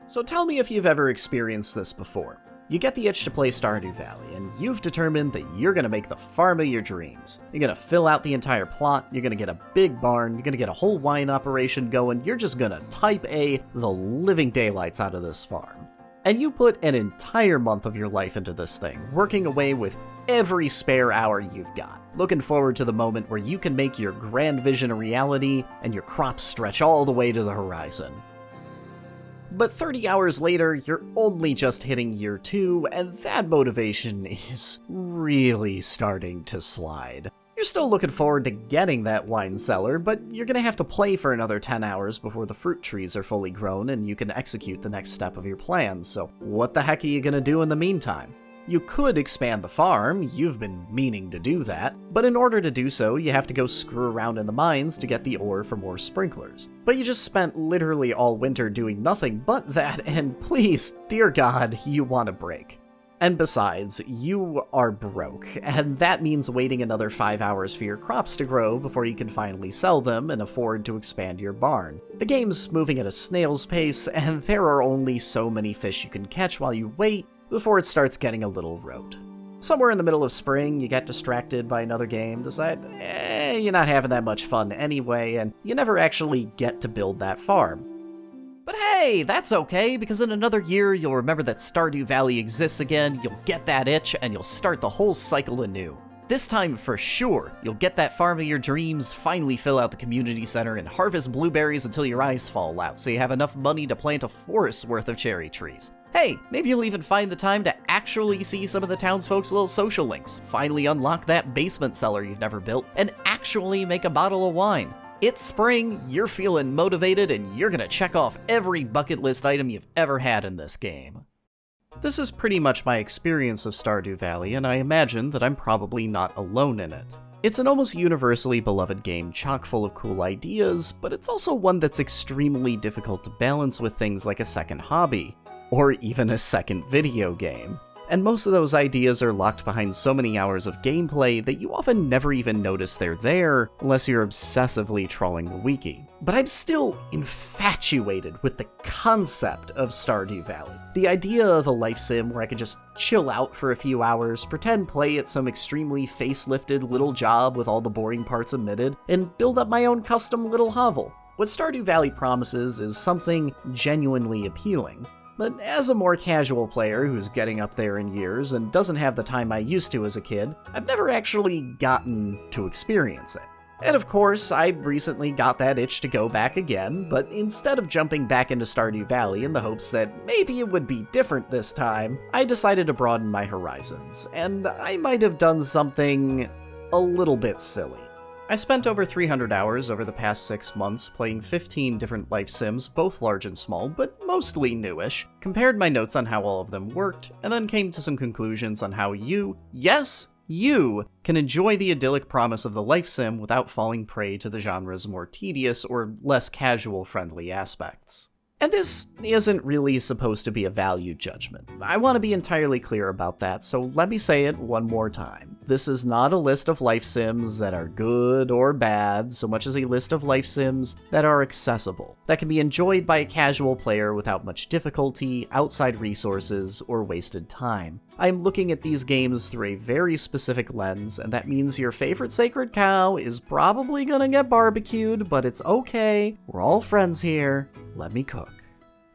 So tell me if you've ever experienced this before. You get the itch to play Stardew Valley, and you've determined that you're gonna make the farm of your dreams. You're gonna fill out the entire plot, you're gonna get a big barn, you're gonna get a whole wine operation going, you're just gonna type A the living daylights out of this farm. And you put an entire month of your life into this thing, working away with every spare hour you've got, looking forward to the moment where you can make your grand vision a reality and your crops stretch all the way to the horizon. But 30 hours later, you're only just hitting year 2, and that motivation is really starting to slide. You're still looking forward to getting that wine cellar, but you're gonna have to play for another 10 hours before the fruit trees are fully grown and you can execute the next step of your plan, so what the heck are you gonna do in the meantime? You could expand the farm, you've been meaning to do that, but in order to do so, you have to go screw around in the mines to get the ore for more sprinklers. But you just spent literally all winter doing nothing but that, and please, dear God, you want a break. And besides, you are broke, and that means waiting another 5 hours for your crops to grow before you can finally sell them and afford to expand your barn. The game's moving at a snail's pace, and there are only so many fish you can catch while you wait before it starts getting a little rote. Somewhere in the middle of spring, you get distracted by another game, decide, you're not having that much fun anyway, and you never actually get to build that farm. But hey, that's okay, because in another year, you'll remember that Stardew Valley exists again, you'll get that itch, and you'll start the whole cycle anew. This time, for sure, you'll get that farm of your dreams, finally fill out the community center, and harvest blueberries until your eyes fall out, so you have enough money to plant a forest's worth of cherry trees. Hey, maybe you'll even find the time to actually see some of the townsfolk's little social links, finally unlock that basement cellar you've never built, and actually make a bottle of wine. It's spring, you're feeling motivated, and you're gonna check off every bucket list item you've ever had in this game. This is pretty much my experience of Stardew Valley, and I imagine that I'm probably not alone in it. It's an almost universally beloved game chock full of cool ideas, but it's also one that's extremely difficult to balance with things like a second hobby, or even a second video game. And most of those ideas are locked behind so many hours of gameplay that you often never even notice they're there unless you're obsessively trawling the wiki. But I'm still infatuated with the concept of Stardew Valley. The idea of a life sim where I could just chill out for a few hours, pretend play at some extremely facelifted little job with all the boring parts omitted, and build up my own custom little hovel. What Stardew Valley promises is something genuinely appealing. But as a more casual player who's getting up there in years and doesn't have the time I used to as a kid, I've never actually gotten to experience it. And of course, I recently got that itch to go back again, but instead of jumping back into Stardew Valley in the hopes that maybe it would be different this time, I decided to broaden my horizons, and I might have done something a little bit silly. I spent over 300 hours over the past 6 months playing 15 different life sims, both large and small, but mostly newish, compared my notes on how all of them worked, and then came to some conclusions on how you, yes, you, can enjoy the idyllic promise of the life sim without falling prey to the genre's more tedious or less casual-friendly aspects. And this isn't really supposed to be a value judgment. I want to be entirely clear about that, so let me say it one more time. This is not a list of life sims that are good or bad, so much as a list of life sims that are accessible, that can be enjoyed by a casual player without much difficulty, outside resources, or wasted time. I'm looking at these games through a very specific lens, and that means your favorite sacred cow is probably gonna get barbecued, but it's okay, we're all friends here, let me cook.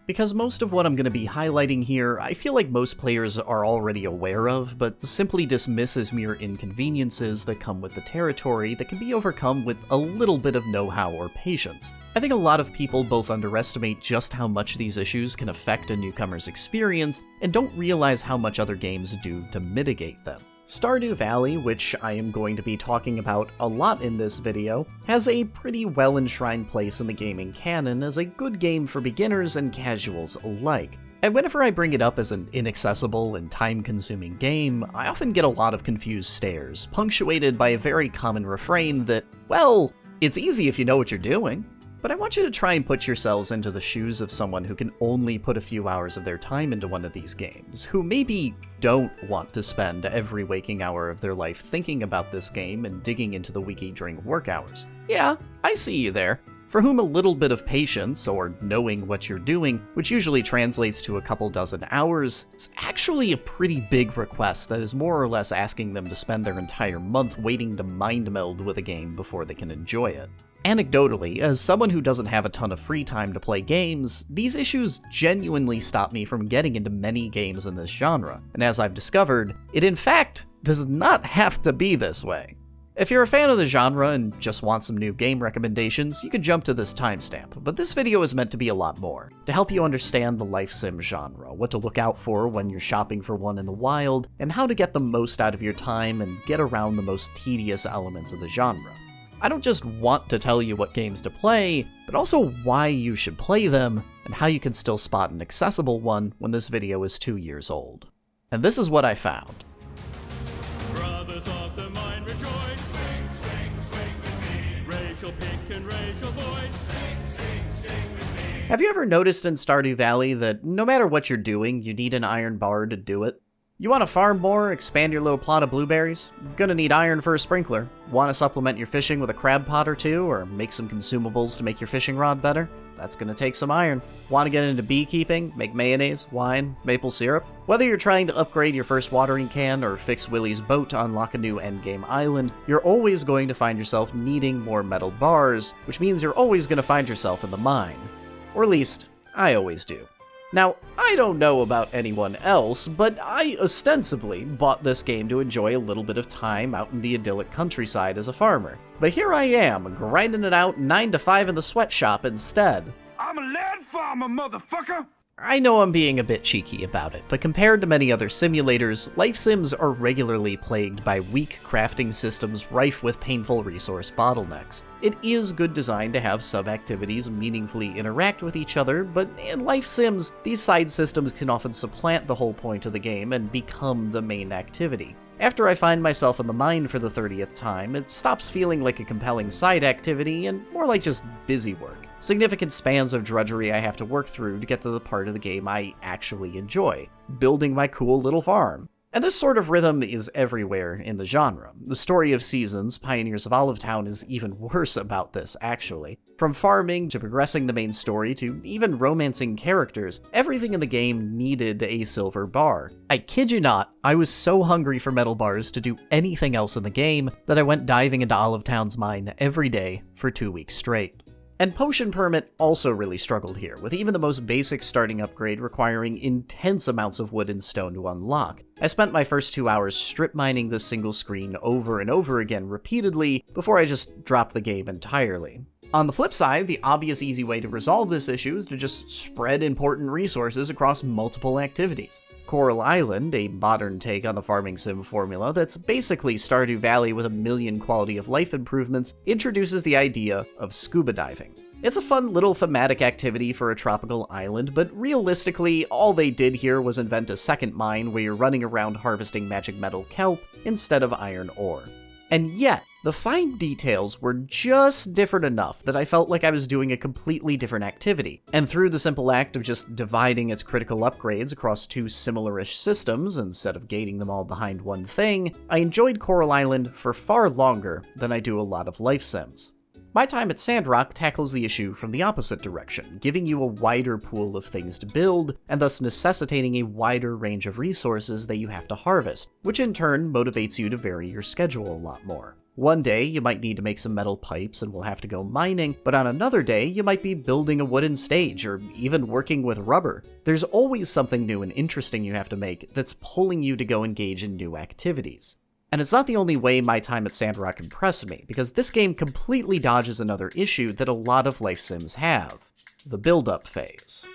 Because most of what I'm going to be highlighting here, I feel like most players are already aware of, but simply dismiss as mere inconveniences that come with the territory that can be overcome with a little bit of know-how or patience. I think a lot of people both underestimate just how much these issues can affect a newcomer's experience, and don't realize how much other games do to mitigate them. Stardew Valley, which I am going to be talking about a lot in this video, has a pretty well-enshrined place in the gaming canon as a good game for beginners and casuals alike. And whenever I bring it up as an inaccessible and time-consuming game, I often get a lot of confused stares, punctuated by a very common refrain that, well, it's easy if you know what you're doing. But I want you to try and put yourselves into the shoes of someone who can only put a few hours of their time into one of these games, who maybe don't want to spend every waking hour of their life thinking about this game and digging into the wiki during work hours. Yeah, I see you there. for whom a little bit of patience, or knowing what you're doing, which usually translates to a couple dozen hours, is actually a pretty big request that is more or less asking them to spend their entire month waiting to mind meld with a game before they can enjoy it. Anecdotally, as someone who doesn't have a ton of free time to play games, these issues genuinely stop me from getting into many games in this genre, and as I've discovered, it in fact does not have to be this way. If you're a fan of the genre and just want some new game recommendations, you can jump to this timestamp, but this video is meant to be a lot more, to help you understand the life sim genre, what to look out for when you're shopping for one in the wild, and how to get the most out of your time and get around the most tedious elements of the genre. I don't just want to tell you what games to play, but also why you should play them, and how you can still spot an accessible one when this video is 2 years old. And this is what I found. Brothers of the mind rejoice. Swing, swing, swing with me. Racial pick and racial voice. Sing, sing, sing with me. Have you ever noticed in Stardew Valley that no matter what you're doing, you need an iron bar to do it? You want to farm more, expand your little plot of blueberries? Gonna need iron for a sprinkler. Want to supplement your fishing with a crab pot or two, or make some consumables to make your fishing rod better? That's gonna take some iron. Want to get into beekeeping, make mayonnaise, wine, maple syrup? Whether you're trying to upgrade your first watering can or fix Willie's boat to unlock a new endgame island, you're always going to find yourself needing more metal bars, which means you're always gonna find yourself in the mine. Or at least, I always do. Now, I don't know about anyone else, but I ostensibly bought this game to enjoy a little bit of time out in the idyllic countryside as a farmer. But here I am, grinding it out 9 to 5 in the sweatshop instead. I'm a land farmer, motherfucker! I know I'm being a bit cheeky about it, but compared to many other simulators, life sims are regularly plagued by weak crafting systems rife with painful resource bottlenecks. It is good design to have sub-activities meaningfully interact with each other, but in life sims, these side systems can often supplant the whole point of the game and become the main activity. After I find myself in the mine for the 30th time, it stops feeling like a compelling side activity and more like just busy work. Significant spans of drudgery I have to work through to get to the part of the game I actually enjoy, building my cool little farm. And this sort of rhythm is everywhere in the genre. The Story of Seasons, Pioneers of Olivetown, is even worse about this, actually. From farming to progressing the main story to even romancing characters, everything in the game needed a silver bar. I kid you not, I was so hungry for metal bars to do anything else in the game that I went diving into Olivetown's mine every day for 2 weeks straight. And Potion Permit also really struggled here, with even the most basic starting upgrade requiring intense amounts of wood and stone to unlock. I spent my first 2 hours strip mining this single screen over and over again repeatedly before I just dropped the game entirely. On the flip side, the obvious easy way to resolve this issue is to just spread important resources across multiple activities. Coral Island, a modern take on the farming sim formula that's basically Stardew Valley with a million quality of life improvements, introduces the idea of scuba diving. It's a fun little thematic activity for a tropical island, but realistically, all they did here was invent a second mine where you're running around harvesting magic metal kelp instead of iron ore. And yet, the fine details were just different enough that I felt like I was doing a completely different activity. And through the simple act of just dividing its critical upgrades across 2 similar-ish systems instead of gating them all behind one thing, I enjoyed Coral Island for far longer than I do a lot of life sims. My time at Sandrock tackles the issue from the opposite direction, giving you a wider pool of things to build, and thus necessitating a wider range of resources that you have to harvest, which in turn motivates you to vary your schedule a lot more. One day, you might need to make some metal pipes and will have to go mining, but on another day, you might be building a wooden stage, or even working with rubber. There's always something new and interesting you have to make that's pulling you to go engage in new activities. And it's not the only way my time at Sandrock impressed me, because this game completely dodges another issue that a lot of life sims have: the build-up phase.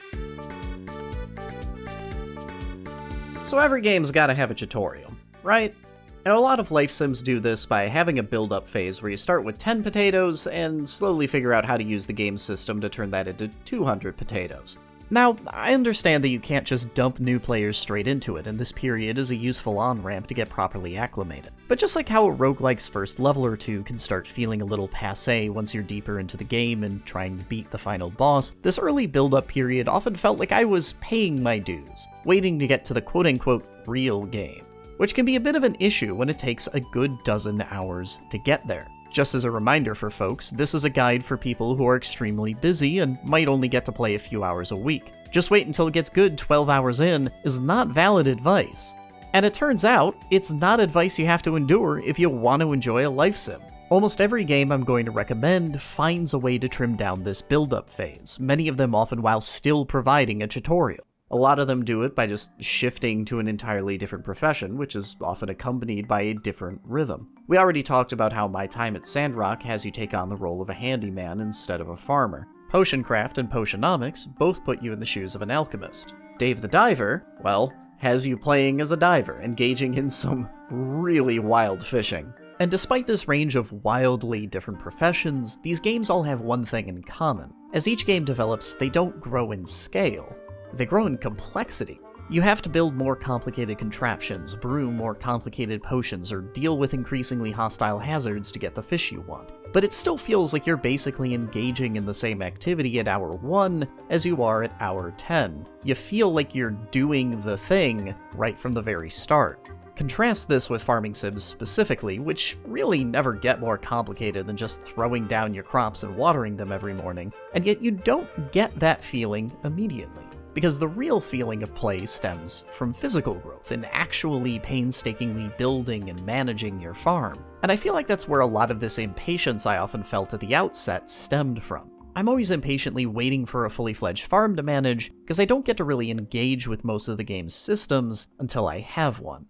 So every game's gotta have a tutorial, right? And a lot of life sims do this by having a build-up phase where you start with 10 potatoes and slowly figure out how to use the game system to turn that into 200 potatoes. Now, I understand that you can't just dump new players straight into it, and this period is a useful on-ramp to get properly acclimated. But just like how a roguelike's first level or two can start feeling a little passé once you're deeper into the game and trying to beat the final boss, this early build-up period often felt like I was paying my dues, waiting to get to the quote-unquote real game, which can be a bit of an issue when it takes a good dozen hours to get there. Just as a reminder for folks, this is a guide for people who are extremely busy and might only get to play a few hours a week. Just wait until it gets good 12 hours in is not valid advice. And it turns out, it's not advice you have to endure if you want to enjoy a life sim. Almost every game I'm going to recommend finds a way to trim down this build-up phase, many of them often while still providing a tutorial. A lot of them do it by just shifting to an entirely different profession, which is often accompanied by a different rhythm. We already talked about how my time at Sandrock has you take on the role of a handyman instead of a farmer. Potioncraft and Potionomics both put you in the shoes of an alchemist. Dave the Diver, well, has you playing as a diver, engaging in some really wild fishing. And despite this range of wildly different professions, these games all have one thing in common. As each game develops, they don't grow in scale. They grow in complexity. You have to build more complicated contraptions, brew more complicated potions, or deal with increasingly hostile hazards to get the fish you want. But it still feels like you're basically engaging in the same activity at hour 1 as you are at hour 10. You feel like you're doing the thing right from the very start. Contrast this with farming sims specifically, which really never get more complicated than just throwing down your crops and watering them every morning, and yet you don't get that feeling immediately. Because the real feeling of play stems from physical growth and actually painstakingly building and managing your farm. And I feel like that's where a lot of this impatience I often felt at the outset stemmed from. I'm always impatiently waiting for a fully fledged farm to manage, because I don't get to really engage with most of the game's systems until I have one.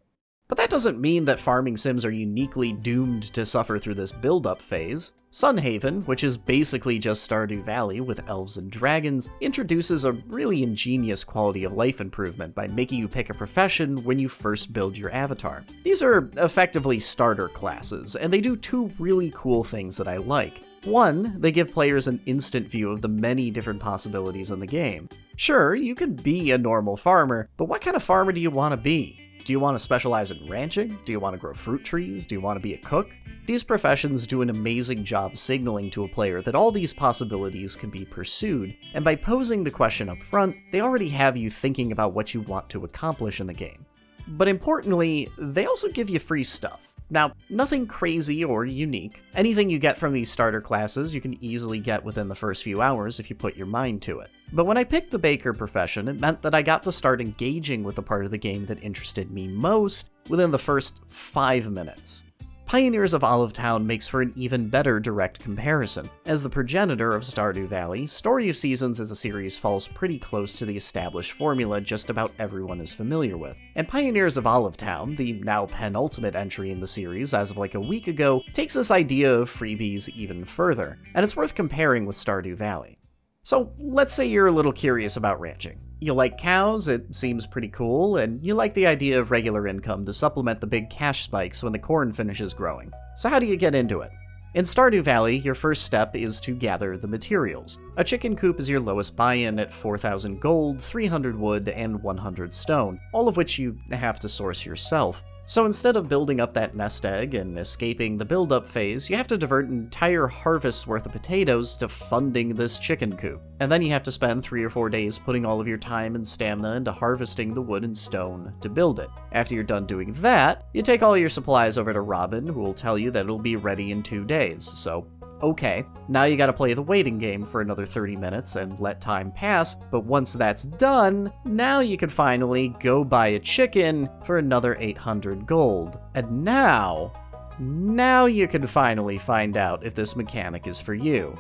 But that doesn't mean that farming sims are uniquely doomed to suffer through this build-up phase. Sunhaven, which is basically just Stardew Valley with elves and dragons, introduces a really ingenious quality of life improvement by making you pick a profession when you first build your avatar. These are effectively starter classes, and they do two really cool things that I like. One, they give players an instant view of the many different possibilities in the game. Sure, you can be a normal farmer, but what kind of farmer do you want to be? Do you want to specialize in ranching? Do you want to grow fruit trees? Do you want to be a cook? These professions do an amazing job signaling to a player that all these possibilities can be pursued, and by posing the question up front, they already have you thinking about what you want to accomplish in the game. But importantly, they also give you free stuff. Now, nothing crazy or unique. Anything you get from these starter classes you can easily get within the first few hours if you put your mind to it. But when I picked the baker profession, it meant that I got to start engaging with the part of the game that interested me most within the first 5 minutes. Pioneers of Olivetown makes for an even better direct comparison. As the progenitor of Stardew Valley, Story of Seasons as a series falls pretty close to the established formula just about everyone is familiar with. And Pioneers of Olivetown, the now penultimate entry in the series as of like a week ago, takes this idea of freebies even further, and it's worth comparing with Stardew Valley. So let's say you're a little curious about ranching. You like cows, it seems pretty cool, and you like the idea of regular income to supplement the big cash spikes when the corn finishes growing. So how do you get into it? In Stardew Valley, your first step is to gather the materials. A chicken coop is your lowest buy-in at 4,000 gold, 300 wood, and 100 stone, all of which you have to source yourself. So instead of building up that nest egg and escaping the build-up phase, you have to divert an entire harvest's worth of potatoes to funding this chicken coop. And then you have to spend 3 or 4 days putting all of your time and stamina into harvesting the wood and stone to build it. After you're done doing that, you take all your supplies over to Robin, who will tell you that it'll be ready in 2 days, so okay, now you gotta play the waiting game for another 30 minutes and let time pass, but once that's done, now you can finally go buy a chicken for another 800 gold. And now you can finally find out if this mechanic is for you.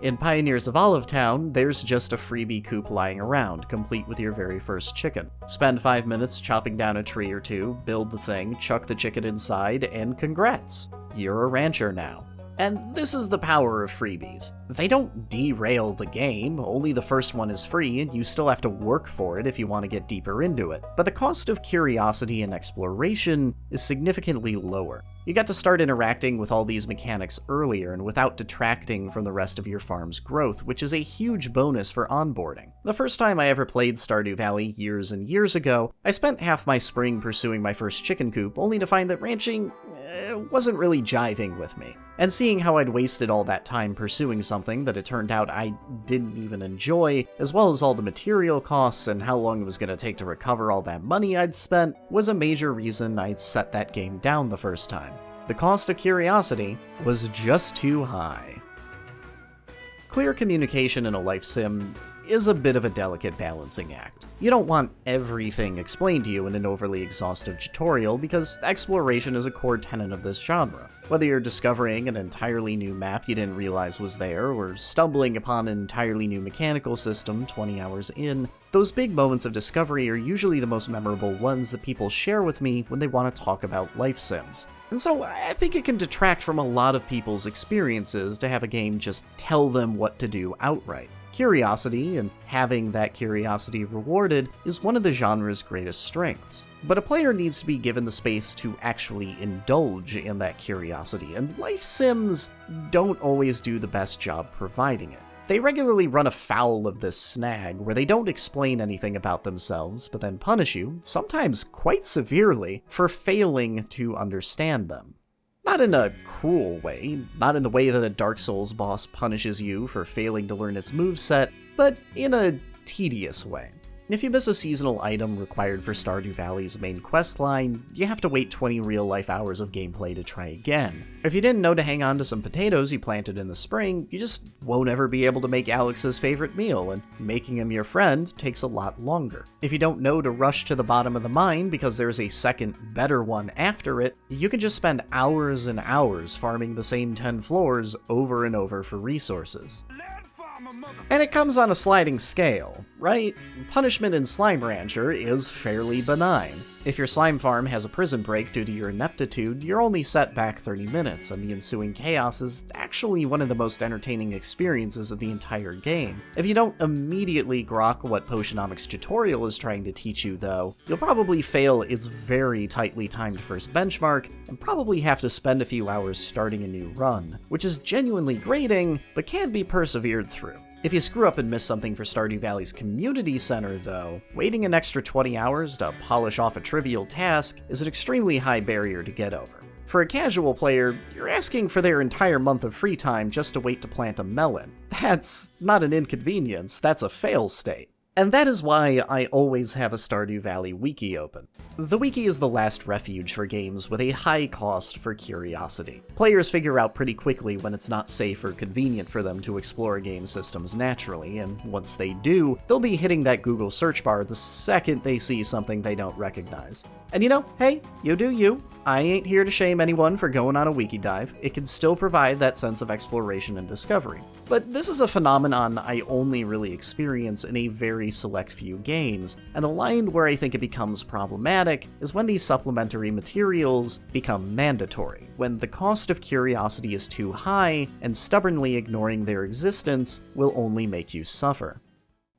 In Pioneers of Olivetown, there's just a freebie coop lying around, complete with your very first chicken. Spend 5 minutes chopping down a tree or two, build the thing, chuck the chicken inside, and congrats, you're a rancher now. And this is the power of freebies. They don't derail the game, only the first one is free and you still have to work for it if you want to get deeper into it. But the cost of curiosity and exploration is significantly lower. You got to start interacting with all these mechanics earlier and without detracting from the rest of your farm's growth, which is a huge bonus for onboarding. The first time I ever played Stardew Valley years and years ago, I spent half my spring pursuing my first chicken coop, only to find that ranching wasn't really jiving with me. And seeing how I'd wasted all that time pursuing something that it turned out I didn't even enjoy, as well as all the material costs and how long it was going to take to recover all that money I'd spent, was a major reason I'd set that game down the first time. The cost of curiosity was just too high. Clear communication in a life sim is a bit of a delicate balancing act. You don't want everything explained to you in an overly exhaustive tutorial because exploration is a core tenet of this genre. Whether you're discovering an entirely new map you didn't realize was there, or stumbling upon an entirely new mechanical system 20 hours in, those big moments of discovery are usually the most memorable ones that people share with me when they want to talk about life sims. And so I think it can detract from a lot of people's experiences to have a game just tell them what to do outright. Curiosity, and having that curiosity rewarded, is one of the genre's greatest strengths. But a player needs to be given the space to actually indulge in that curiosity, and life sims don't always do the best job providing it. They regularly run afoul of this snag where they don't explain anything about themselves, but then punish you, sometimes quite severely, for failing to understand them. Not in a cruel way, not in the way that a Dark Souls boss punishes you for failing to learn its moveset, but in a tedious way. If you miss a seasonal item required for Stardew Valley's main questline, you have to wait 20 real-life hours of gameplay to try again. If you didn't know to hang on to some potatoes you planted in the spring, you just won't ever be able to make Alex's favorite meal, and making him your friend takes a lot longer. If you don't know to rush to the bottom of the mine because there's a second, better one after it, you can just spend hours and hours farming the same 10 floors over and over for resources. And it comes on a sliding scale, right? Punishment in Slime Rancher is fairly benign. If your slime farm has a prison break due to your ineptitude, you're only set back 30 minutes, and the ensuing chaos is actually one of the most entertaining experiences of the entire game. If you don't immediately grok what Potionomics tutorial is trying to teach you, though, you'll probably fail its very tightly timed first benchmark, and probably have to spend a few hours starting a new run, which is genuinely grating, but can be persevered through. If you screw up and miss something for Stardew Valley's community center, though, waiting an extra 20 hours to polish off a trivial task is an extremely high barrier to get over. For a casual player, you're asking for their entire month of free time just to wait to plant a melon. That's not an inconvenience, that's a fail state. And that is why I always have a Stardew Valley wiki open. The wiki is the last refuge for games with a high cost for curiosity. Players figure out pretty quickly when it's not safe or convenient for them to explore game systems naturally, and once they do, they'll be hitting that Google search bar the second they see something they don't recognize. And you know, hey, you do you. I ain't here to shame anyone for going on a wiki dive. It can still provide that sense of exploration and discovery. But this is a phenomenon I only really experience in a very select few games, and the line where I think it becomes problematic is when these supplementary materials become mandatory, when the cost of curiosity is too high, and stubbornly ignoring their existence will only make you suffer.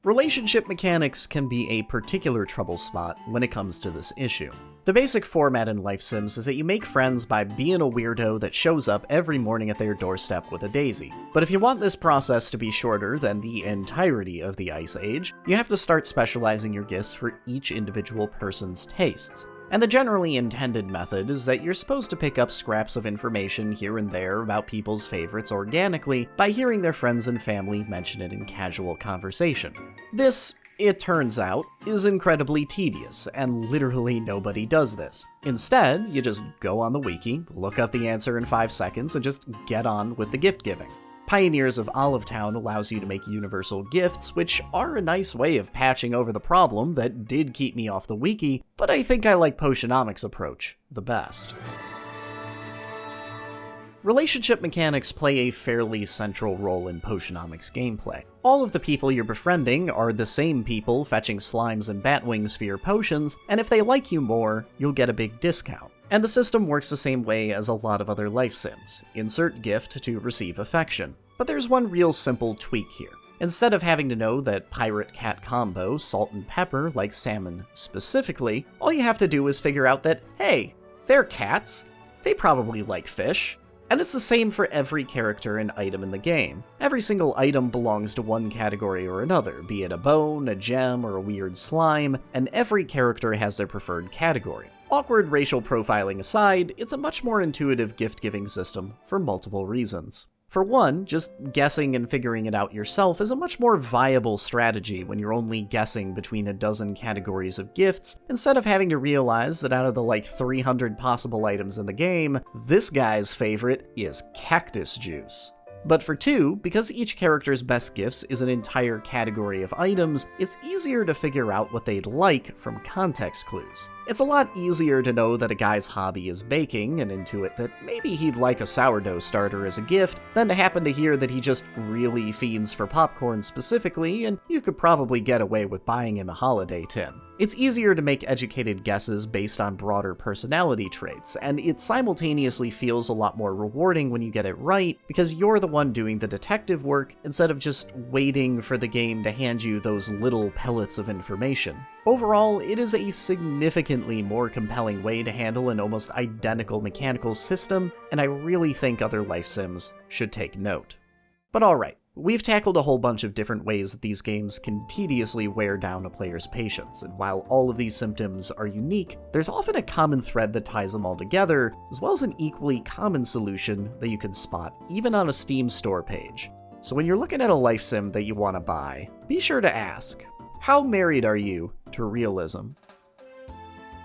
Relationship mechanics can be a particular trouble spot when it comes to this issue. The basic format in life sims is that you make friends by being a weirdo that shows up every morning at their doorstep with a daisy. But if you want this process to be shorter than the entirety of the Ice Age, you have to start specializing your gifts for each individual person's tastes. And the generally intended method is that you're supposed to pick up scraps of information here and there about people's favorites organically by hearing their friends and family mention it in casual conversation. This, it turns out, is incredibly tedious, and literally nobody does this. Instead, you just go on the wiki, look up the answer in 5 seconds, and just get on with the gift giving. Pioneers of Olive Town allows you to make universal gifts, which are a nice way of patching over the problem that did keep me off the wiki, but I think I like Potionomics' approach the best. Relationship mechanics play a fairly central role in Potionomics gameplay. All of the people you're befriending are the same people fetching slimes and batwings for your potions, and if they like you more, you'll get a big discount. And the system works the same way as a lot of other life sims. Insert gift to receive affection. But there's one real simple tweak here. Instead of having to know that pirate-cat combo, salt and pepper, like salmon specifically, all you have to do is figure out that, hey, they're cats, they probably like fish. And it's the same for every character and item in the game. Every single item belongs to one category or another, be it a bone, a gem, or a weird slime, and every character has their preferred category. Awkward racial profiling aside, it's a much more intuitive gift-giving system for multiple reasons. For one, just guessing and figuring it out yourself is a much more viable strategy when you're only guessing between a dozen categories of gifts, instead of having to realize that out of the like 300 possible items in the game, this guy's favorite is cactus juice. But for two, because each character's best gifts is an entire category of items, it's easier to figure out what they'd like from context clues. It's a lot easier to know that a guy's hobby is baking, and intuit that maybe he'd like a sourdough starter as a gift, than to happen to hear that he just really fiends for popcorn specifically, and you could probably get away with buying him a holiday tin. It's easier to make educated guesses based on broader personality traits, and it simultaneously feels a lot more rewarding when you get it right, because you're the one doing the detective work instead of just waiting for the game to hand you those little pellets of information. Overall, it is a significantly more compelling way to handle an almost identical mechanical system, and I really think other life sims should take note. But alright, we've tackled a whole bunch of different ways that these games can tediously wear down a player's patience, and while all of these symptoms are unique, there's often a common thread that ties them all together, as well as an equally common solution that you can spot even on a Steam store page. So when you're looking at a life sim that you want to buy, be sure to ask, how married are you to realism?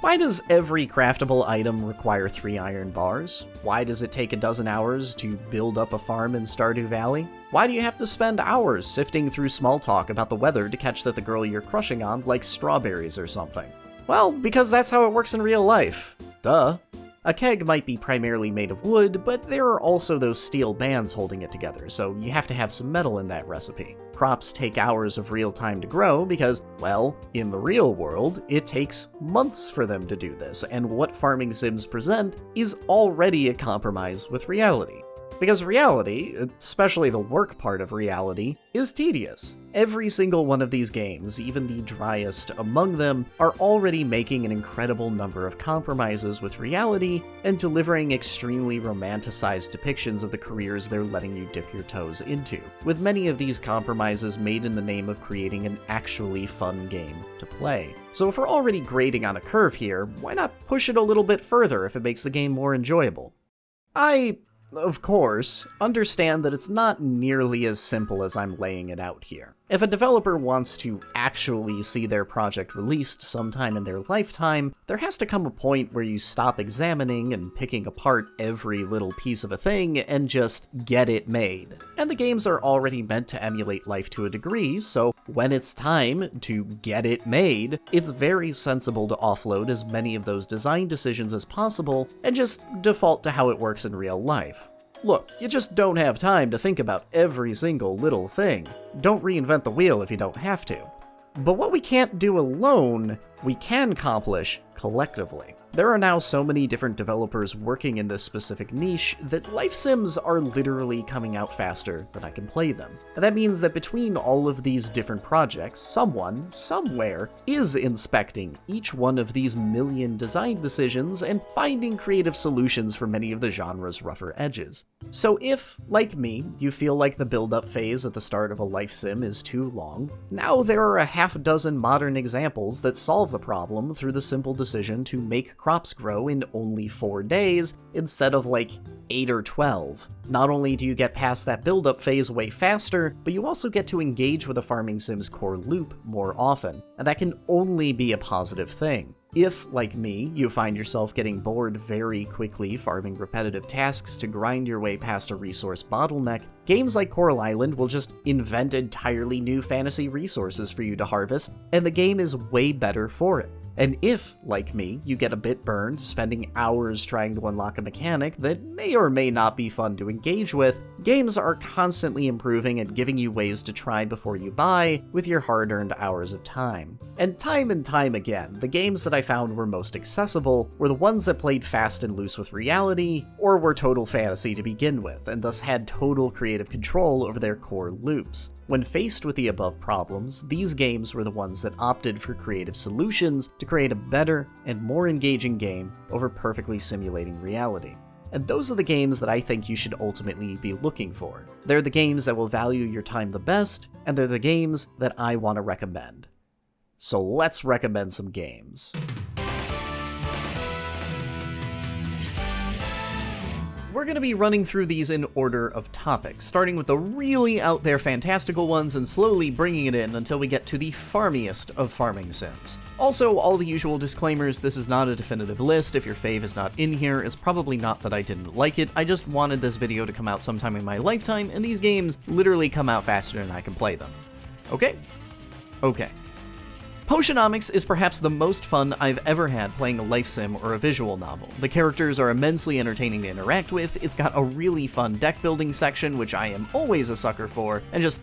Why does every craftable item require 3 iron bars? Why does it take a dozen hours to build up a farm in Stardew Valley? Why do you have to spend hours sifting through small talk about the weather to catch that the girl you're crushing on likes strawberries or something? Well, because that's how it works in real life. Duh. A keg might be primarily made of wood, but there are also those steel bands holding it together, so you have to have some metal in that recipe. Crops take hours of real time to grow because, well, in the real world, it takes months for them to do this, and what farming sims present is already a compromise with reality. Because reality, especially the work part of reality, is tedious. Every single one of these games, even the driest among them, are already making an incredible number of compromises with reality and delivering extremely romanticized depictions of the careers they're letting you dip your toes into, with many of these compromises made in the name of creating an actually fun game to play. So if we're already grading on a curve here, why not push it a little bit further if it makes the game more enjoyable? I, of course, understand that it's not nearly as simple as I'm laying it out here. If a developer wants to actually see their project released sometime in their lifetime, there has to come a point where you stop examining and picking apart every little piece of a thing and just get it made. And the games are already meant to emulate life to a degree, so when it's time to get it made, it's very sensible to offload as many of those design decisions as possible and just default to how it works in real life. Look, you just don't have time to think about every single little thing. Don't reinvent the wheel if you don't have to. But what we can't do alone, we can accomplish collectively. There are now so many different developers working in this specific niche that life sims are literally coming out faster than I can play them. And that means that between all of these different projects, someone, somewhere, is inspecting each one of these million design decisions and finding creative solutions for many of the genre's rougher edges. So if, like me, you feel like the build-up phase at the start of a life sim is too long, now there are a half dozen modern examples that solve the problem through the simple decision to make crops grow in only 4 days instead of like 8 or 12. Not only do you get past that build-up phase way faster, but you also get to engage with a farming sim's core loop more often, and that can only be a positive thing. If, like me, you find yourself getting bored very quickly farming repetitive tasks to grind your way past a resource bottleneck, games like Coral Island will just invent entirely new fantasy resources for you to harvest, and the game is way better for it. And if, like me, you get a bit burned spending hours trying to unlock a mechanic that may or may not be fun to engage with, games are constantly improving and giving you ways to try before you buy with your hard-earned hours of time. And time again, the games that I found were most accessible were the ones that played fast and loose with reality, or were total fantasy to begin with, and thus had total creative control over their core loops. When faced with the above problems, these games were the ones that opted for creative solutions to create a better and more engaging game over perfectly simulating reality. And those are the games that I think you should ultimately be looking for. They're the games that will value your time the best, and they're the games that I want to recommend. So let's recommend some games. we're going to be running through these in order of topics, starting with the really out there fantastical ones and slowly bringing it in until we get to the farmiest of farming sims. Also, all the usual disclaimers, this is not a definitive list. If your fave is not in here, it's probably not that I didn't like it, I just wanted this video to come out sometime in my lifetime, and these games literally come out faster than I can play them. Okay? Okay. Potionomics is perhaps the most fun I've ever had playing a life sim or a visual novel. The characters are immensely entertaining to interact with, it's got a really fun deck building section, which I am always a sucker for, and just,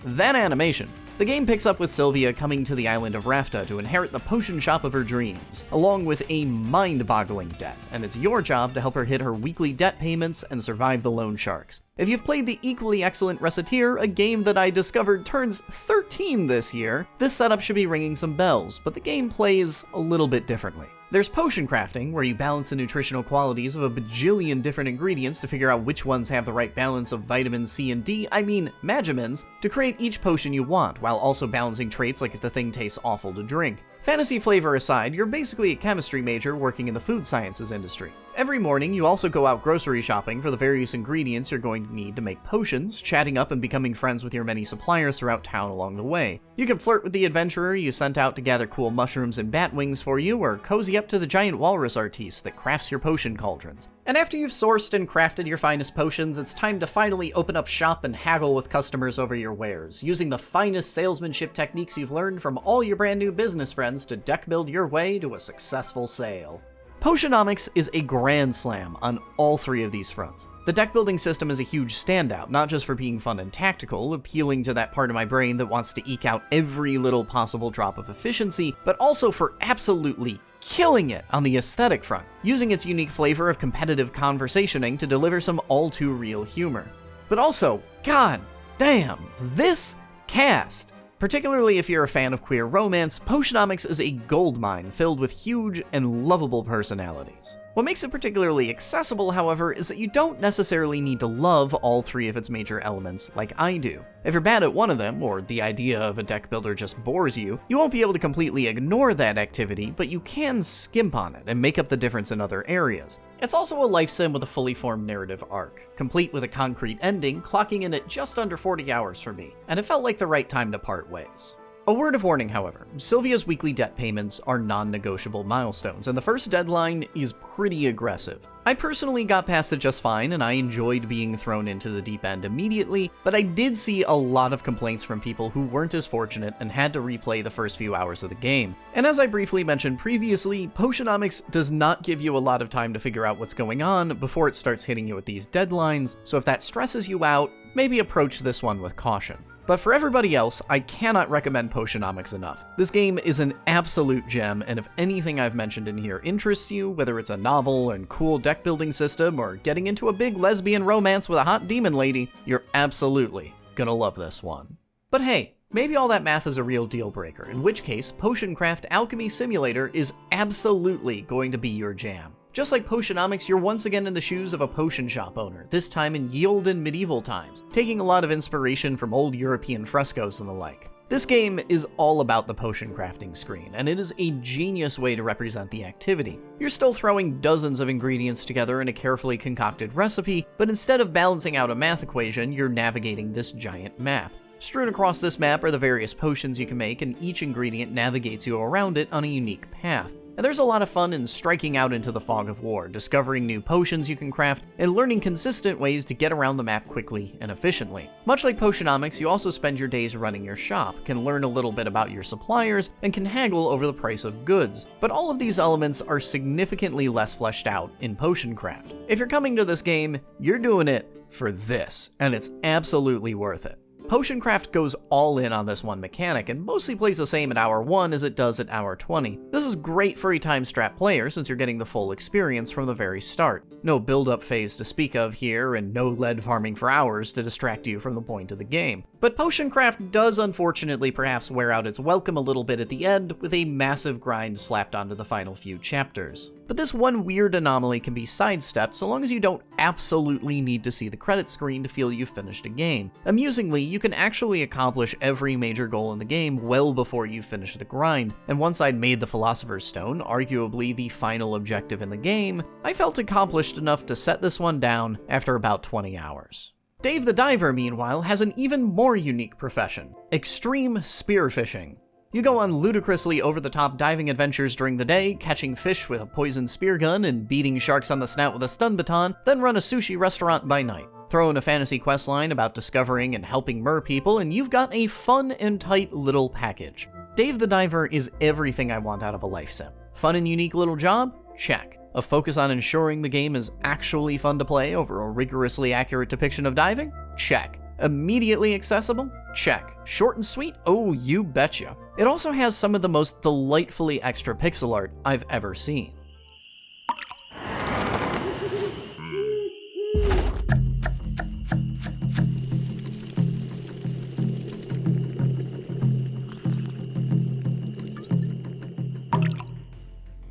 that animation. The game picks up with Sylvia coming to the island of Rafta to inherit the potion shop of her dreams, along with a mind-boggling debt, and it's your job to help her hit her weekly debt payments and survive the loan sharks. If you've played the equally excellent Reciteer, a game that I discovered turns 13 this year, this setup should be ringing some bells, but the game plays a little bit differently. There's potion crafting, where you balance the nutritional qualities of a bajillion different ingredients to figure out which ones have the right balance of vitamins C and D, Magimins, to create each potion you want, while also balancing traits like if the thing tastes awful to drink. Fantasy flavor aside, you're basically a chemistry major working in the food sciences industry. Every morning, you also go out grocery shopping for the various ingredients you're going to need to make potions, chatting up and becoming friends with your many suppliers throughout town along the way. You can flirt with the adventurer you sent out to gather cool mushrooms and bat wings for you, or cozy up to the giant walrus artiste that crafts your potion cauldrons. And after you've sourced and crafted your finest potions, it's time to finally open up shop and haggle with customers over your wares, using the finest salesmanship techniques you've learned from all your brand new business friends to deck build your way to a successful sale. Potionomics is a grand slam on all three of these fronts. The deck building system is a huge standout, not just for being fun and tactical, appealing to that part of my brain that wants to eke out every little possible drop of efficiency, but also for absolutely killing it on the aesthetic front, using its unique flavor of competitive conversationing to deliver some all-too-real humor. But also, god damn, this cast! Particularly if you're a fan of queer romance, Potionomics is a goldmine filled with huge and lovable personalities. What makes it particularly accessible, however, is that you don't necessarily need to love all three of its major elements like I do. If you're bad at one of them, or the idea of a deck builder just bores you, you won't be able to completely ignore that activity, but you can skimp on it and make up the difference in other areas. It's also a life sim with a fully formed narrative arc, complete with a concrete ending, clocking in at just under 40 hours for me, and it felt like the right time to part ways. A word of warning, however, Sylvia's weekly debt payments are non-negotiable milestones, and the first deadline is pretty aggressive. I personally got past it just fine, and I enjoyed being thrown into the deep end immediately, but I did see a lot of complaints from people who weren't as fortunate and had to replay the first few hours of the game. And as I briefly mentioned previously, Potionomics does not give you a lot of time to figure out what's going on before it starts hitting you with these deadlines, so if that stresses you out, maybe approach this one with caution. But for everybody else, I cannot recommend Potionomics enough. This game is an absolute gem, and if anything I've mentioned in here interests you, whether it's a novel and cool deck building system or getting into a big lesbian romance with a hot demon lady, you're absolutely gonna love this one. But hey, maybe all that math is a real deal breaker, in which case Potioncraft Alchemy Simulator is absolutely going to be your jam. Just like Potionomics, you're once again in the shoes of a potion shop owner, this time in Yield medieval times, taking a lot of inspiration from old European frescoes and the like. This game is all about the potion crafting screen, and it is a genius way to represent the activity. You're still throwing dozens of ingredients together in a carefully concocted recipe, but instead of balancing out a math equation, you're navigating this giant map. Strewn across this map are the various potions you can make, and each ingredient navigates you around it on a unique path. And there's a lot of fun in striking out into the fog of war, discovering new potions you can craft, and learning consistent ways to get around the map quickly and efficiently. Much like Potionomics, you also spend your days running your shop, can learn a little bit about your suppliers, and can haggle over the price of goods. But all of these elements are significantly less fleshed out in Potioncraft. If you're coming to this game, you're doing it for this, and it's absolutely worth it. Potioncraft goes all in on this one mechanic and mostly plays the same at hour 1 as it does at hour 20. This is great for a time-strapped player since you're getting the full experience from the very start. No build-up phase to speak of here, and no lead farming for hours to distract you from the point of the game. But Potioncraft does unfortunately perhaps wear out its welcome a little bit at the end, with a massive grind slapped onto the final few chapters. But this one weird anomaly can be sidestepped so long as you don't absolutely need to see the credits screen to feel you've finished a game. Amusingly, you can actually accomplish every major goal in the game well before you finish the grind, and once I'd made the Philosopher's Stone, arguably the final objective in the game, I felt accomplished enough to set this one down after about 20 hours. Dave the Diver, meanwhile, has an even more unique profession: extreme spearfishing. You go on ludicrously over-the-top diving adventures during the day, catching fish with a poison spear gun and beating sharks on the snout with a stun baton, then run a sushi restaurant by night. Throw in a fantasy questline about discovering and helping mer people, and you've got a fun and tight little package. Dave the Diver is everything I want out of a life sim. Fun and unique little job? Check. A focus on ensuring the game is actually fun to play over a rigorously accurate depiction of diving? Check. Immediately accessible? Check. Short and sweet? Oh, you betcha. It also has some of the most delightfully extra pixel art I've ever seen.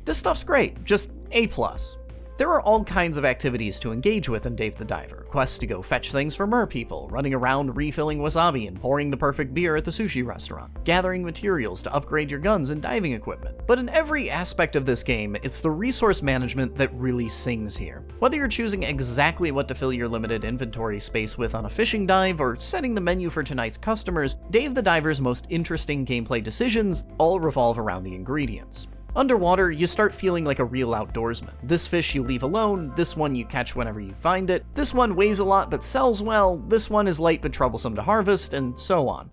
This stuff's great, just A+. There are all kinds of activities to engage with in Dave the Diver. Quests to go fetch things for mer people, running around refilling wasabi and pouring the perfect beer at the sushi restaurant, gathering materials to upgrade your guns and diving equipment. But in every aspect of this game, it's the resource management that really sings here. Whether you're choosing exactly what to fill your limited inventory space with on a fishing dive, or setting the menu for tonight's customers, Dave the Diver's most interesting gameplay decisions all revolve around the ingredients. Underwater, you start feeling like a real outdoorsman. This fish you leave alone, this one you catch whenever you find it, this one weighs a lot but sells well, this one is light but troublesome to harvest, and so on.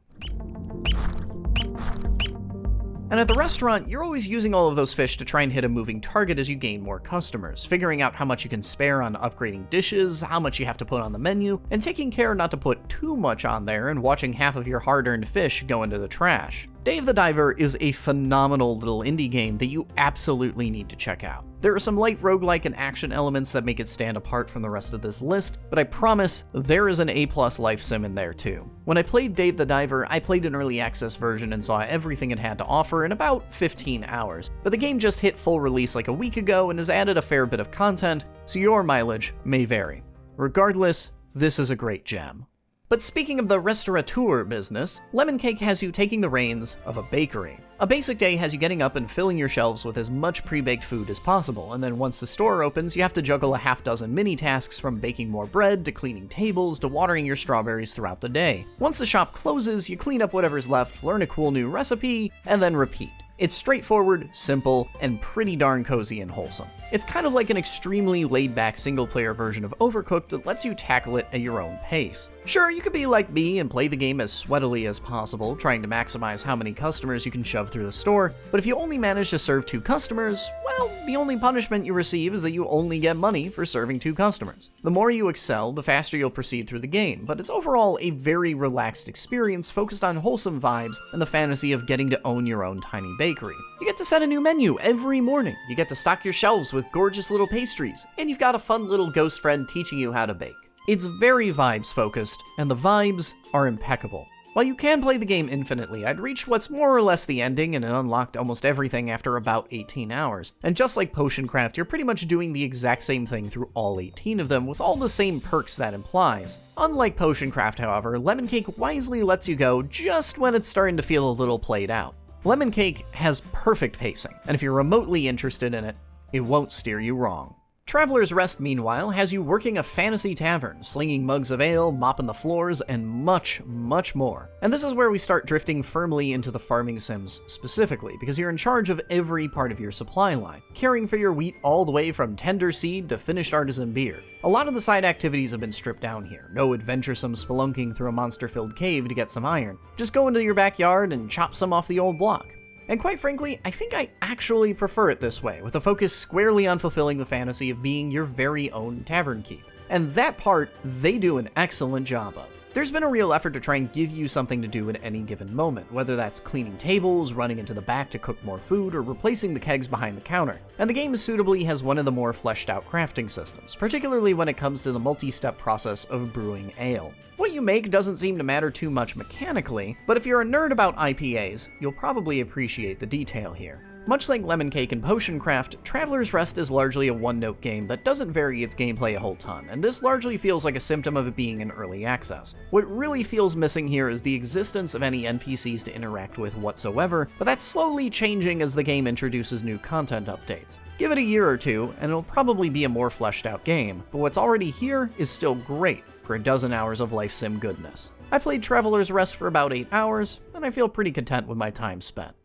And at the restaurant, you're always using all of those fish to try and hit a moving target as you gain more customers, figuring out how much you can spare on upgrading dishes, how much you have to put on the menu, and taking care not to put too much on there and watching half of your hard-earned fish go into the trash. Dave the Diver is a phenomenal little indie game that you absolutely need to check out. There are some light roguelike and action elements that make it stand apart from the rest of this list, but I promise there is an A+ life sim in there too. When I played Dave the Diver, I played an early access version and saw everything it had to offer in about 15 hours, but the game just hit full release like a week ago and has added a fair bit of content, so your mileage may vary. Regardless, this is a great gem. But speaking of the restaurateur business, Lemon Cake has you taking the reins of a bakery. A basic day has you getting up and filling your shelves with as much pre-baked food as possible, and then once the store opens, you have to juggle a half-dozen mini-tasks from baking more bread, to cleaning tables, to watering your strawberries throughout the day. Once the shop closes, you clean up whatever's left, learn a cool new recipe, and then repeat. It's straightforward, simple, and pretty darn cozy and wholesome. It's kind of like an extremely laid-back single-player version of Overcooked that lets you tackle it at your own pace. Sure, you could be like me and play the game as sweatily as possible, trying to maximize how many customers you can shove through the store, but if you only manage to serve 2 customers, well, the only punishment you receive is that you only get money for serving 2 customers. The more you excel, the faster you'll proceed through the game, but it's overall a very relaxed experience focused on wholesome vibes and the fantasy of getting to own your own tiny bakery. You get to set a new menu every morning, you get to stock your shelves with gorgeous little pastries, and you've got a fun little ghost friend teaching you how to bake. It's very vibes focused, and the vibes are impeccable. While you can play the game infinitely, I'd reached what's more or less the ending and unlocked almost everything after about 18 hours. And just like Potion Craft, you're pretty much doing the exact same thing through all 18 of them with all the same perks that implies. Unlike Potion Craft, however, Lemon Cake wisely lets you go just when it's starting to feel a little played out. Lemon Cake has perfect pacing, and if you're remotely interested in it, it won't steer you wrong. Traveler's Rest, meanwhile, has you working a fantasy tavern, slinging mugs of ale, mopping the floors, and much, much more. And this is where we start drifting firmly into the farming sims specifically, because you're in charge of every part of your supply line, caring for your wheat all the way from tender seed to finished artisan beer. A lot of the side activities have been stripped down here. No adventuresome spelunking through a monster-filled cave to get some iron. Just go into your backyard and chop some off the old block. And quite frankly, I think I actually prefer it this way, with a focus squarely on fulfilling the fantasy of being your very own tavern keep. And that part, they do an excellent job of. There's been a real effort to try and give you something to do at any given moment, whether that's cleaning tables, running into the back to cook more food, or replacing the kegs behind the counter. And the game suitably has one of the more fleshed out crafting systems, particularly when it comes to the multi-step process of brewing ale. What you make doesn't seem to matter too much mechanically, but if you're a nerd about IPAs, you'll probably appreciate the detail here. Much like Lemon Cake and Potion Craft, Traveler's Rest is largely a one-note game that doesn't vary its gameplay a whole ton, and this largely feels like a symptom of it being in early access. What really feels missing here is the existence of any NPCs to interact with whatsoever, but that's slowly changing as the game introduces new content updates. Give it a year or two, and it'll probably be a more fleshed out game, but what's already here is still great for a dozen hours of life sim goodness. I played Traveler's Rest for about 8 hours, and I feel pretty content with my time spent.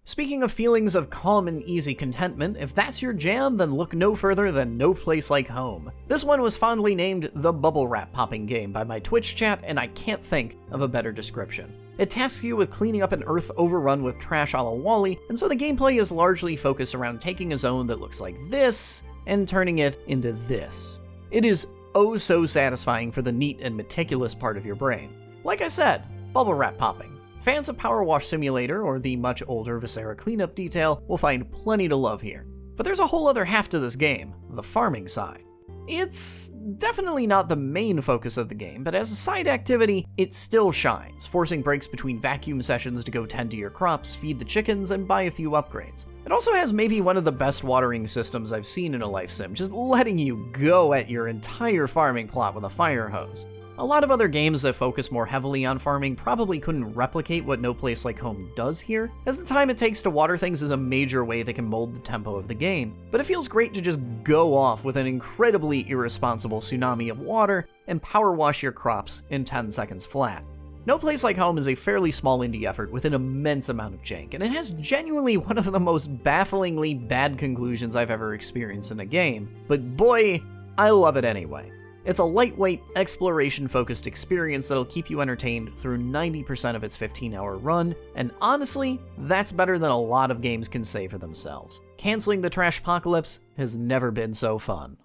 Speaking of feelings of calm and easy contentment, if that's your jam, then look no further than No Place Like Home. This one was fondly named the bubble wrap popping game by my Twitch chat, and I can't think of a better description. It tasks you with cleaning up an earth overrun with trash a la Wall-E, and so the gameplay is largely focused around taking a zone that looks like this and turning it into this. It is oh so satisfying for the neat and meticulous part of your brain. Like I said, bubble wrap popping. Fans of Power Wash Simulator or the much older Viscera cleanup detail will find plenty to love here. But there's a whole other half to this game, the farming side. It's definitely not the main focus of the game, but as a side activity, it still shines, forcing breaks between vacuum sessions to go tend to your crops, feed the chickens, and buy a few upgrades. It also has maybe one of the best watering systems I've seen in a life sim, just letting you go at your entire farming plot with a fire hose. A lot of other games that focus more heavily on farming probably couldn't replicate what No Place Like Home does here, as the time it takes to water things is a major way they can mold the tempo of the game, but it feels great to just go off with an incredibly irresponsible tsunami of water and power wash your crops in 10 seconds flat. No Place Like Home is a fairly small indie effort with an immense amount of jank, and it has genuinely one of the most bafflingly bad conclusions I've ever experienced in a game, but boy, I love it anyway. It's a lightweight, exploration-focused experience that'll keep you entertained through 90% of its 15-hour run, and honestly, that's better than a lot of games can say for themselves. Canceling the Trashpocalypse has never been so fun.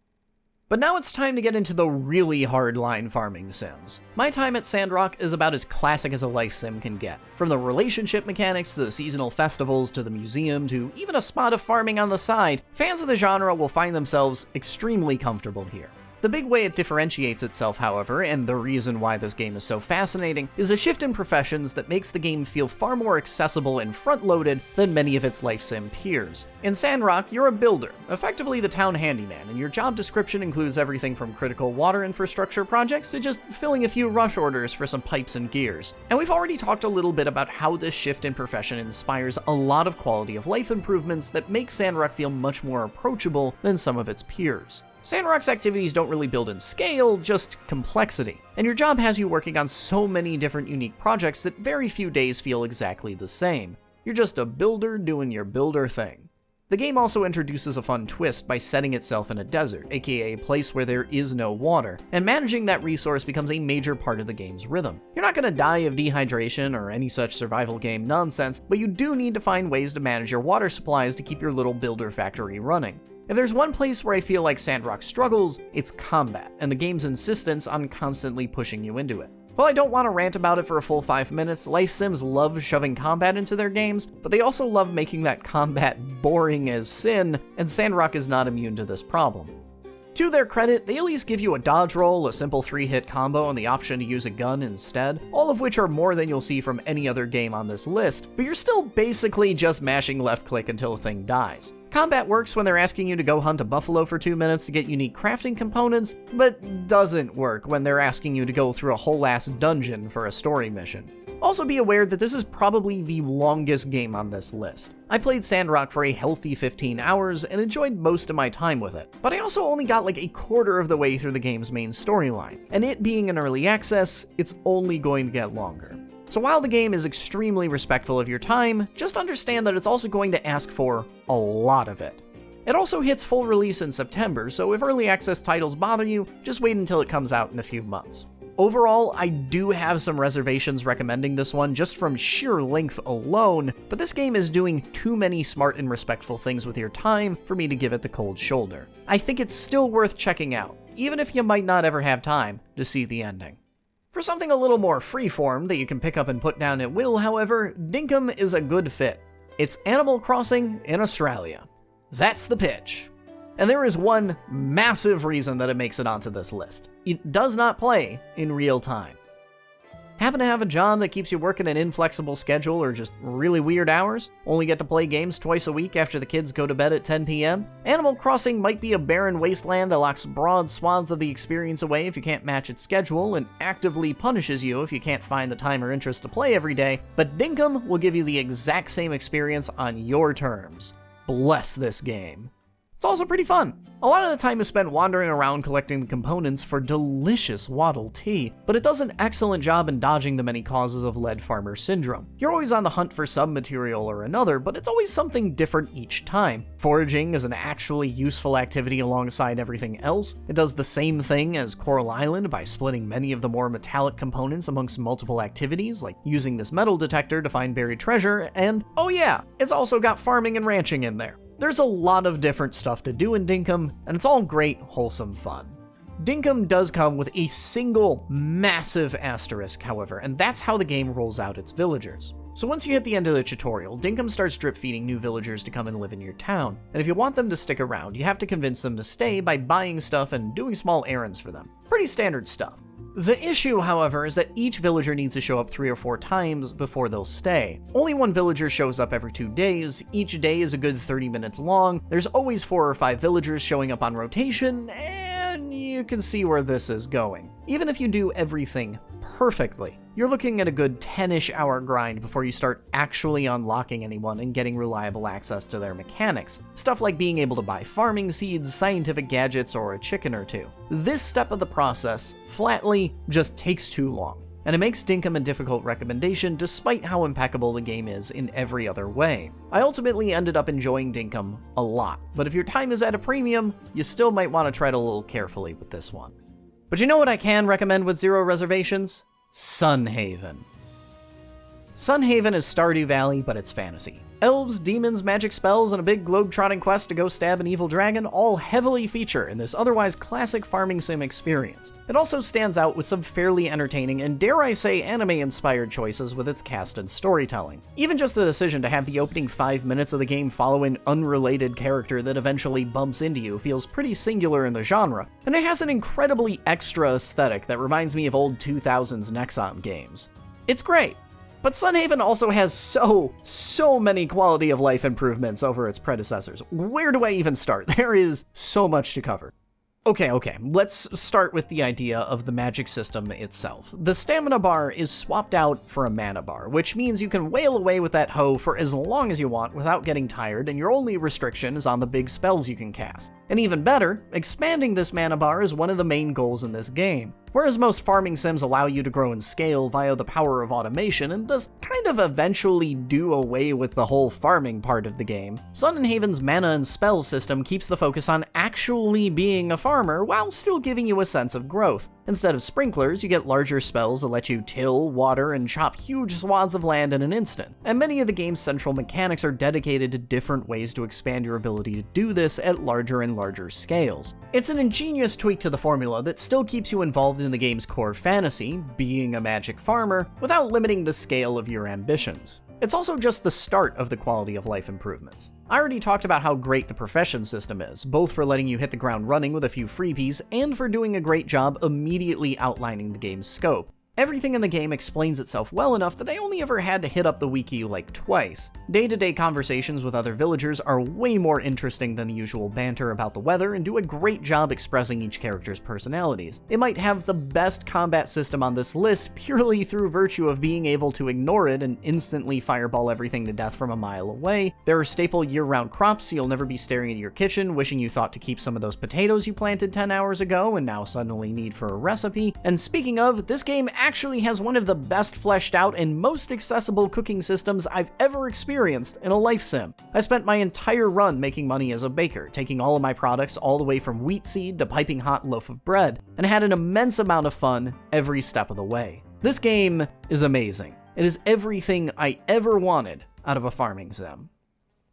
But now it's time to get into the really hard-line farming sims. My time at Sandrock is about as classic as a life sim can get. From the relationship mechanics to the seasonal festivals to the museum to even a spot of farming on the side, fans of the genre will find themselves extremely comfortable here. The big way it differentiates itself, however, and the reason why this game is so fascinating, is a shift in professions that makes the game feel far more accessible and front-loaded than many of its life sim peers. In Sandrock, you're a builder, effectively the town handyman, and your job description includes everything from critical water infrastructure projects to just filling a few rush orders for some pipes and gears. And we've already talked a little bit about how this shift in profession inspires a lot of quality of life improvements that make Sandrock feel much more approachable than some of its peers. Sandrock's activities don't really build in scale, just complexity, and your job has you working on so many different unique projects that very few days feel exactly the same. You're just a builder doing your builder thing. The game also introduces a fun twist by setting itself in a desert, aka a place where there is no water, and managing that resource becomes a major part of the game's rhythm. You're not going to die of dehydration or any such survival game nonsense, but you do need to find ways to manage your water supplies to keep your little builder factory running. If there's one place where I feel like Sandrock struggles, it's combat, and the game's insistence on constantly pushing you into it. While I don't want to rant about it for a full 5 minutes, life sims love shoving combat into their games, but they also love making that combat boring as sin, and Sandrock is not immune to this problem. To their credit, they at least give you a dodge roll, a simple 3-hit combo, and the option to use a gun instead, all of which are more than you'll see from any other game on this list, but you're still basically just mashing left click until a thing dies. Combat works when they're asking you to go hunt a buffalo for 2 minutes to get unique crafting components, but doesn't work when they're asking you to go through a whole ass dungeon for a story mission. Also be aware that this is probably the longest game on this list. I played Sandrock for a healthy 15 hours and enjoyed most of my time with it, but I also only got like a quarter of the way through the game's main storyline, and it being in early access, it's only going to get longer. So while the game is extremely respectful of your time, just understand that it's also going to ask for a lot of it. It also hits full release in September, so if early access titles bother you, just wait until it comes out in a few months. Overall, I do have some reservations recommending this one just from sheer length alone, but this game is doing too many smart and respectful things with your time for me to give it the cold shoulder. I think it's still worth checking out, even if you might not ever have time to see the ending. For something a little more freeform that you can pick up and put down at will, however, Dinkum is a good fit. It's Animal Crossing in Australia. That's the pitch. And there is one massive reason that it makes it onto this list. It does not play in real time. Happen to have a job that keeps you working an inflexible schedule or just really weird hours? Only get to play games twice a week after the kids go to bed at 10 p.m.? Animal Crossing might be a barren wasteland that locks broad swaths of the experience away if you can't match its schedule and actively punishes you if you can't find the time or interest to play every day, but Dinkum will give you the exact same experience on your terms. Bless this game. It's also pretty fun. A lot of the time is spent wandering around collecting the components for delicious waddle tea, but it does an excellent job in dodging the many causes of lead farmer syndrome. You're always on the hunt for some material or another, but it's always something different each time. Foraging is an actually useful activity alongside everything else. It does the same thing as Coral Island by splitting many of the more metallic components amongst multiple activities, like using this metal detector to find buried treasure, and oh yeah, it's also got farming and ranching in there. There's a lot of different stuff to do in Dinkum, and it's all great, wholesome fun. Dinkum does come with a single massive asterisk, however, and that's how the game rolls out its villagers. So once you hit the end of the tutorial, Dinkum starts drip feeding new villagers to come and live in your town, and if you want them to stick around, you have to convince them to stay by buying stuff and doing small errands for them. Pretty standard stuff. The issue, however, is that each villager needs to show up 3 or 4 times before they'll stay. Only one villager shows up every 2 days, each day is a good 30 minutes long, there's always 4 or 5 villagers showing up on rotation, and you can see where this is going. Even if you do everything perfectly, you're looking at a good 10-ish hour grind before you start actually unlocking anyone and getting reliable access to their mechanics. Stuff like being able to buy farming seeds, scientific gadgets, or a chicken or two. This step of the process, flatly, just takes too long, and it makes Dinkum a difficult recommendation despite how impeccable the game is in every other way. I ultimately ended up enjoying Dinkum a lot, but if your time is at a premium, you still might want to tread a little carefully with this one. But you know what I can recommend with 0 reservations? Sunhaven. Sunhaven is Stardew Valley, but it's fantasy. Elves, demons, magic spells, and a big globe-trotting quest to go stab an evil dragon all heavily feature in this otherwise classic farming sim experience. It also stands out with some fairly entertaining and, dare I say, anime-inspired choices with its cast and storytelling. Even just the decision to have the opening 5 minutes of the game follow an unrelated character that eventually bumps into you feels pretty singular in the genre, and it has an incredibly extra aesthetic that reminds me of old 2000s Nexon games. It's great. But Sunhaven also has so many quality of life improvements over its predecessors. Where do I even start? There is so much to cover. Okay, let's start with the idea of the magic system itself. The stamina bar is swapped out for a mana bar, which means you can wail away with that hoe for as long as you want without getting tired, and your only restriction is on the big spells you can cast. And even better, expanding this mana bar is one of the main goals in this game. Whereas most farming sims allow you to grow and scale via the power of automation and thus kind of eventually do away with the whole farming part of the game, Sunhaven's mana and spell system keeps the focus on actually being a farmer while still giving you a sense of growth. Instead of sprinklers, you get larger spells that let you till, water, and chop huge swaths of land in an instant. And many of the game's central mechanics are dedicated to different ways to expand your ability to do this at larger and larger scales. It's an ingenious tweak to the formula that still keeps you involved in the game's core fantasy, being a magic farmer, without limiting the scale of your ambitions. It's also just the start of the quality of life improvements. I already talked about how great the profession system is, both for letting you hit the ground running with a few freebies, and for doing a great job immediately outlining the game's scope. Everything in the game explains itself well enough that I only ever had to hit up the wiki like twice. Day-to-day conversations with other villagers are way more interesting than the usual banter about the weather and do a great job expressing each character's personalities. It might have the best combat system on this list purely through virtue of being able to ignore it and instantly fireball everything to death from a mile away. There are staple year-round crops, so you'll never be staring at your kitchen wishing you thought to keep some of those potatoes you planted 10 hours ago and now suddenly need for a recipe. And speaking of, this game actually has one of the best fleshed out and most accessible cooking systems I've ever experienced in a life sim. I spent my entire run making money as a baker, taking all of my products all the way from wheat seed to piping hot loaf of bread, and had an immense amount of fun every step of the way. This game is amazing. It is everything I ever wanted out of a farming sim.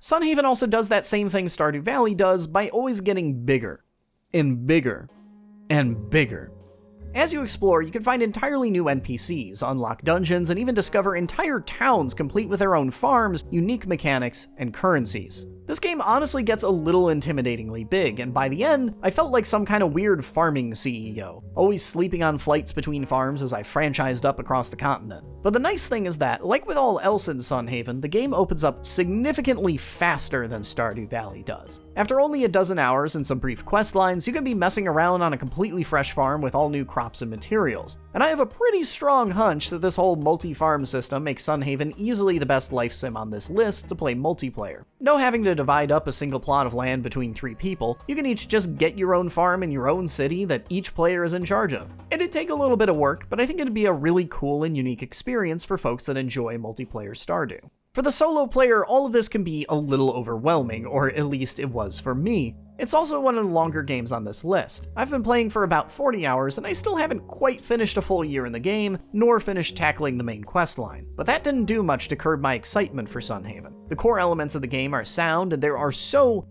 Sunhaven also does that same thing Stardew Valley does by always getting bigger, and bigger, and bigger. As you explore, you can find entirely new NPCs, unlock dungeons, and even discover entire towns complete with their own farms, unique mechanics, and currencies. This game honestly gets a little intimidatingly big, and by the end, I felt like some kind of weird farming CEO, always sleeping on flights between farms as I franchised up across the continent. But the nice thing is that, like with all else in Sunhaven, the game opens up significantly faster than Stardew Valley does. After only a dozen hours and some brief quest lines, you can be messing around on a completely fresh farm with all new crops and materials. And I have a pretty strong hunch that this whole multi-farm system makes Sunhaven easily the best life sim on this list to play multiplayer. No having to divide up a single plot of land between 3 people, you can each just get your own farm in your own city that each player is in charge of. It'd take a little bit of work, but I think it'd be a really cool and unique experience for folks that enjoy multiplayer Stardew. For the solo player, all of this can be a little overwhelming, or at least it was for me. It's also one of the longer games on this list. I've been playing for about 40 hours, and I still haven't quite finished a full year in the game, nor finished tackling the main questline. But that didn't do much to curb my excitement for Sunhaven. The core elements of the game are sound, and there are so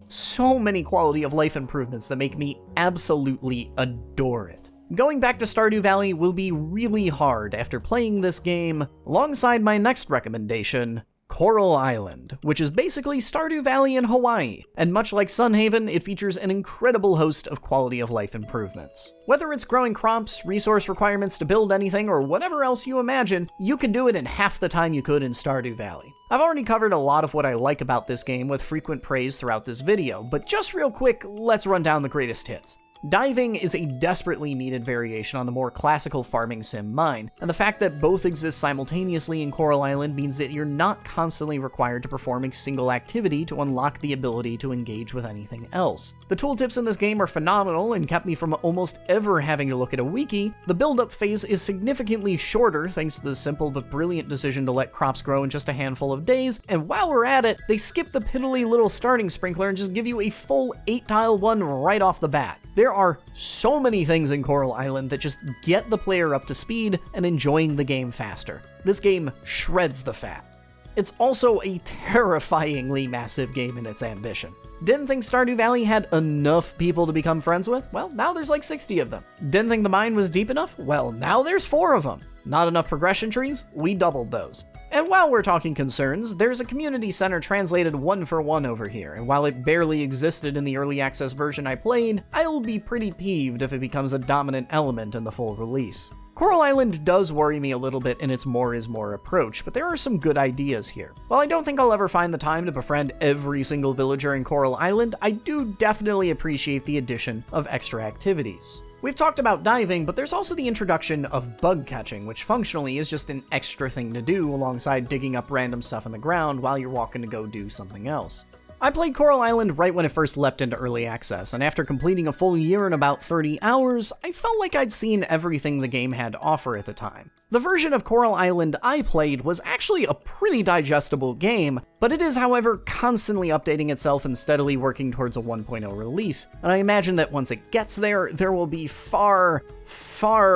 many quality of life improvements that make me absolutely adore it. Going back to Stardew Valley will be really hard after playing this game, alongside my next recommendation, Coral Island, which is basically Stardew Valley in Hawaii, and much like Sunhaven, it features an incredible host of quality of life improvements. Whether it's growing crops, resource requirements to build anything, or whatever else you imagine, you can do it in half the time you could in Stardew Valley. I've already covered a lot of what I like about this game with frequent praise throughout this video, but just real quick, let's run down the greatest hits. Diving is a desperately needed variation on the more classical farming sim mine, and the fact that both exist simultaneously in Coral Island means that you're not constantly required to perform a single activity to unlock the ability to engage with anything else. The tooltips in this game are phenomenal and kept me from almost ever having to look at a wiki. The build-up phase is significantly shorter thanks to the simple but brilliant decision to let crops grow in just a handful of days, and while we're at it, they skip the piddly little starting sprinkler and just give you a full 8-tile one right off the bat. There are so many things in Coral Island that just get the player up to speed and enjoying the game faster. This game shreds the fat. It's also a terrifyingly massive game in its ambition. Didn't think Stardew Valley had enough people to become friends with? Well, now there's like 60 of them. Didn't think the mine was deep enough? Well, now there's 4 of them. Not enough progression trees? We doubled those. And while we're talking concerns, there's a community center translated 1-for-1 over here, and while it barely existed in the early access version I played, I'll be pretty peeved if it becomes a dominant element in the full release. Coral Island does worry me a little bit in its more is more approach, but there are some good ideas here. While I don't think I'll ever find the time to befriend every single villager in Coral Island, I do definitely appreciate the addition of extra activities. We've talked about diving, but there's also the introduction of bug catching, which functionally is just an extra thing to do alongside digging up random stuff in the ground while you're walking to go do something else. I played Coral Island right when it first leapt into early access, and after completing a full year in about 30 hours, I felt like I'd seen everything the game had to offer at the time. The version of Coral Island I played was actually a pretty digestible game, but it is, however, constantly updating itself and steadily working towards a 1.0 release, and I imagine that once it gets there, there will be far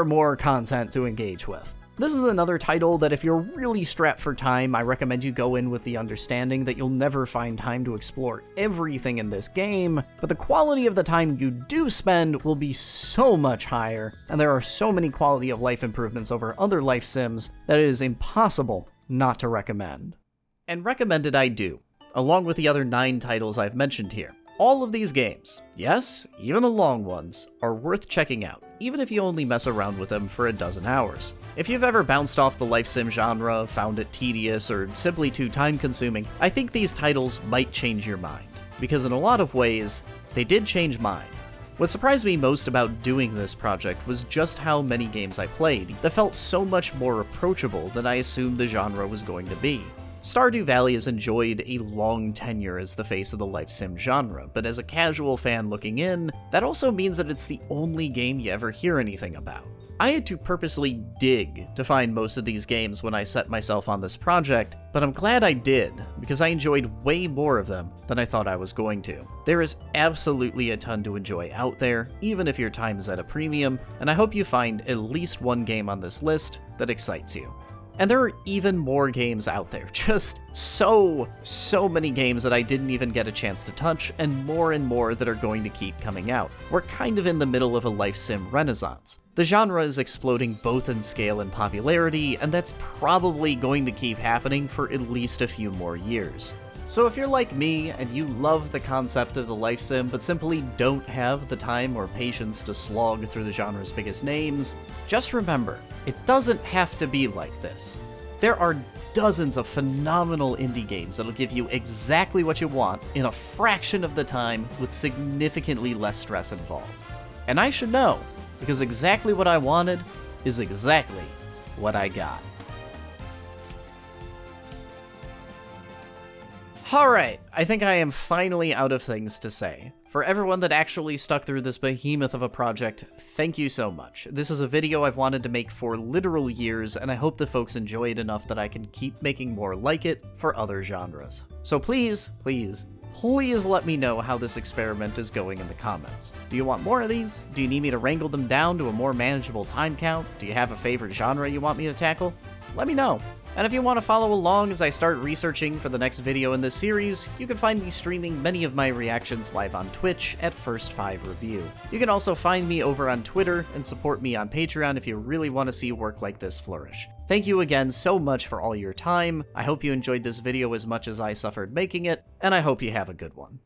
more content to engage with. This is another title that if you're really strapped for time, I recommend you go in with the understanding that you'll never find time to explore everything in this game, but the quality of the time you do spend will be so much higher, and there are so many quality of life improvements over other life sims that it is impossible not to recommend. And recommended I do, along with the other 9 titles I've mentioned here. All of these games, yes, even the long ones, are worth checking out, even if you only mess around with them for a dozen hours. If you've ever bounced off the life sim genre, found it tedious, or simply too time-consuming, I think these titles might change your mind, because in a lot of ways, they did change mine. What surprised me most about doing this project was just how many games I played that felt so much more approachable than I assumed the genre was going to be. Stardew Valley has enjoyed a long tenure as the face of the life sim genre, but as a casual fan looking in, that also means that it's the only game you ever hear anything about. I had to purposely dig to find most of these games when I set myself on this project, but I'm glad I did, because I enjoyed way more of them than I thought I was going to. There is absolutely a ton to enjoy out there, even if your time is at a premium, and I hope you find at least one game on this list that excites you. And there are even more games out there, just so many games that I didn't even get a chance to touch, and more that are going to keep coming out. We're kind of in the middle of a life sim renaissance. The genre is exploding both in scale and popularity, and that's probably going to keep happening for at least a few more years. So if you're like me and you love the concept of the life sim but simply don't have the time or patience to slog through the genre's biggest names, just remember, it doesn't have to be like this. There are dozens of phenomenal indie games that'll give you exactly what you want in a fraction of the time with significantly less stress involved. And I should know, because exactly what I wanted is exactly what I got. Alright, I think I am finally out of things to say. For everyone that actually stuck through this behemoth of a project, thank you so much. This is a video I've wanted to make for literal years, and I hope the folks enjoy it enough that I can keep making more like it for other genres. So please, please, please let me know how this experiment is going in the comments. Do you want more of these? Do you need me to wrangle them down to a more manageable time count? Do you have a favorite genre you want me to tackle? Let me know. And if you want to follow along as I start researching for the next video in this series, you can find me streaming many of my reactions live on Twitch at First 5 Review. You can also find me over on Twitter and support me on Patreon if you really want to see work like this flourish. Thank you again so much for all your time. I hope you enjoyed this video as much as I suffered making it, and I hope you have a good one.